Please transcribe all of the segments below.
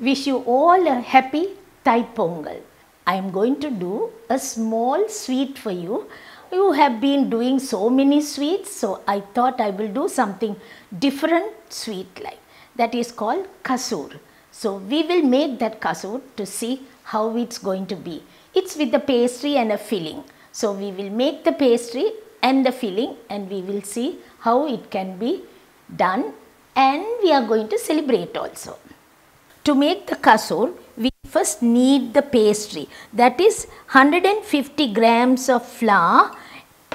Wish you all a happy Thai Pongal. I am going to do a small sweet for you. You have been doing so many sweets, so I thought I will do something different sweet like. That is called Kasur. So we will make that Kasur to see how it's going to be. It's with the pastry and a filling. So we will make the pastry and the filling and we will see how it can be done, and we are going to celebrate also. To make the Kasur, we first need the pastry, that is 150 grams of flour,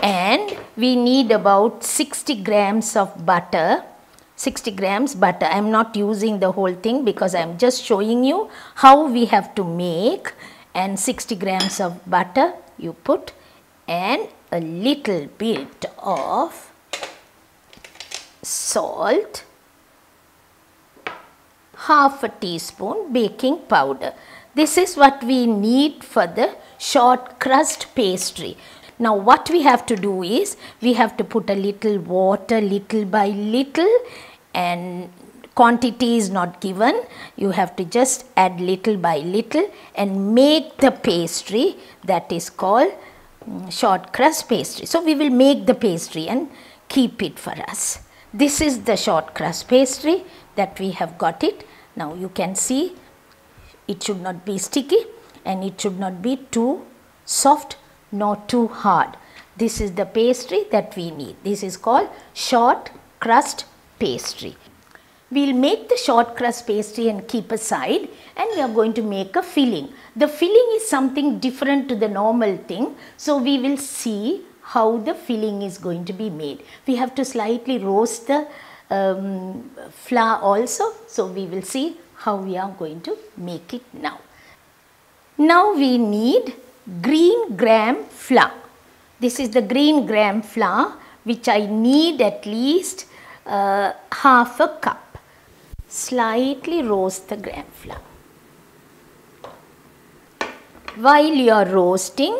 and we need about 60 grams of butter. 60 grams butter. I am not using the whole thing because I am just showing you how we have to make. And 60 grams of butter you put, and a little bit of salt, half a teaspoon baking powder. This is what we need for the short crust pastry. Now what we have to do is, we have to put a little water little by little, and quantity is not given. You have to just add little by little and make the pastry that is called short crust pastry. So we will make the pastry and keep it for us. This is the short crust pastry that we have got it. Now you can see it should not be sticky and it should not be too soft nor too hard. This is the pastry that we need. This is called short crust pastry. We will make the short crust pastry and keep aside, and we are going to make a filling. The filling is something different to the normal thing. So we will see how the filling is going to be made. We have to slightly roast the flour also. So we will see how we are going to make it now. Now we need green gram flour. This is the green gram flour which I need at least half a cup. Slightly roast the gram flour. While you are roasting,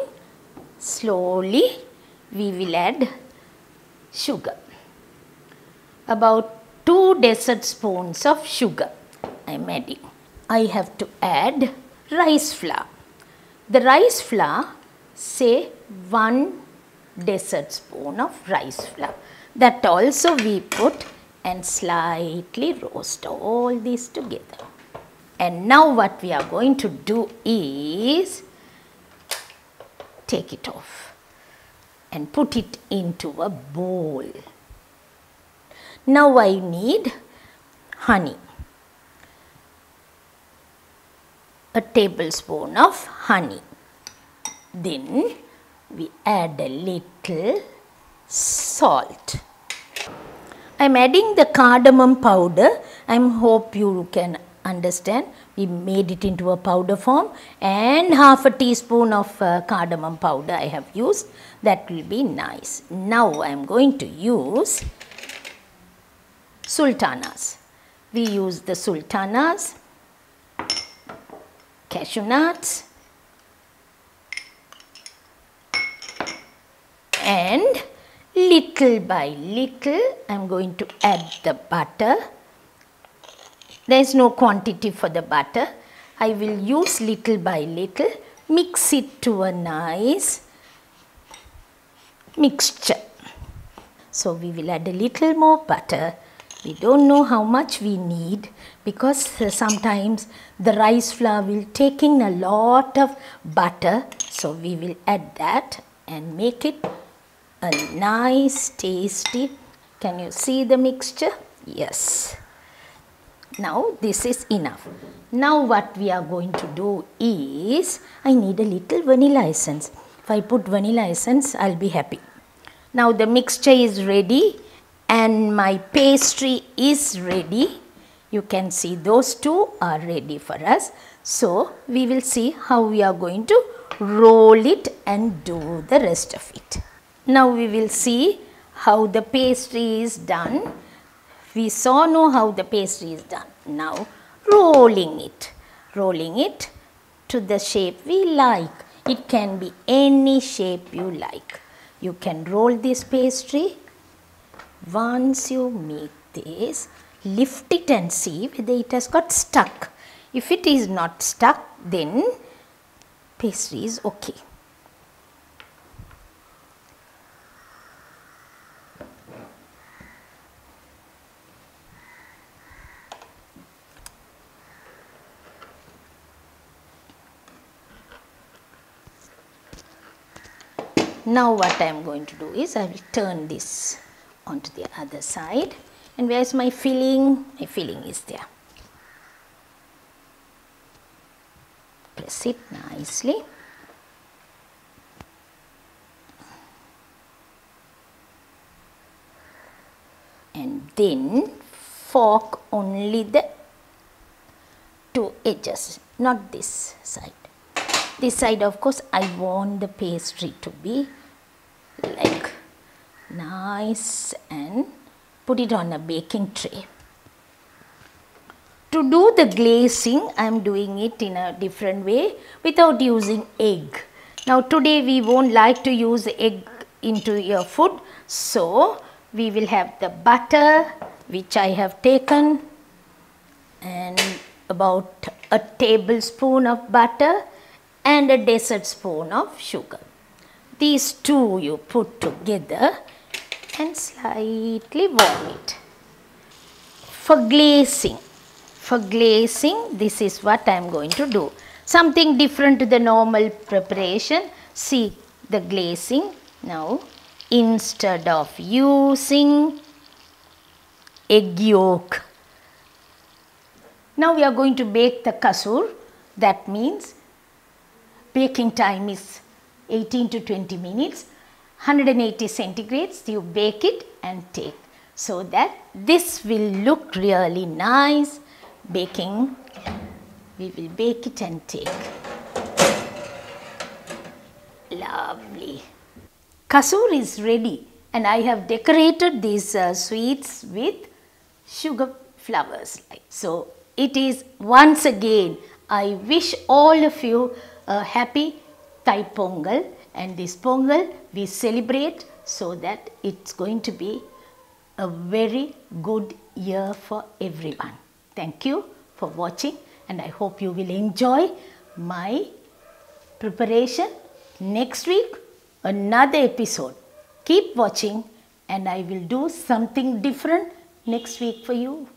slowly we will add sugar. About 2 dessert spoons of sugar I am adding. I have to add rice flour. The rice flour, say 1 dessert spoon of rice flour. That also we put and slightly roast all this together. And now what we are going to do is take it off and put it into a bowl. Now I need honey. A tablespoon of honey. Then we add a little salt. I am adding the cardamom powder. I hope you can understand. We made it into a powder form, and half a teaspoon of cardamom powder I have used. That will be nice. Now I am going to use sultanas. We use the sultanas, cashew nuts, and little by little I am going to add the butter. There is no quantity for the butter. I will use little by little, mix it to a nice mixture. So we will add a little more butter. We don't know how much we need because sometimes the rice flour will take in a lot of butter. So we will add that and make it a nice tasty. Can you see the mixture? Yes. Now this is enough. Now what we are going to do is, I need a little vanilla essence. If I put vanilla essence, I'll be happy. Now the mixture is ready and my pastry is ready. You can see those two are ready for us. So we will see how we are going to roll it and do the rest of it. Now we will see how the pastry is done. We know how the pastry is done. Now rolling it to the shape we like. It can be any shape you like. You can roll this pastry. Once you make this, lift it and see whether it has got stuck. If it is not stuck, then pastry is okay. Now what I am going to do is I will turn this onto the other side. And where is my filling? My filling is there. Press it nicely. And then fork only the two edges, not this side. This side, of course, I want the pastry to be like nice, and put it on a baking tray. To do the glazing, I am doing it in a different way without using egg. Now today we won't like to use egg into your food, so we will have the butter which I have taken, and about a tablespoon of butter and a dessert spoon of sugar. These two you put together and slightly warm it. For glazing, this is what I am going to do. Something different to the normal preparation. See the glazing. Now, instead of using egg yolk, now we are going to bake the kasur. That means baking time is 18 to 20 minutes. 180 centigrades, you bake it and take, so that this will look really nice. Baking, we will bake it and take. Lovely. Kasur is ready, and I have decorated these sweets with sugar flowers. So it is, once again, I wish all of you a happy Thai Pongal, and this Pongal we celebrate so that it's going to be a very good year for everyone. Thank you for watching, and I hope you will enjoy my preparation. Next week, another episode. Keep watching, and I will do something different next week for you.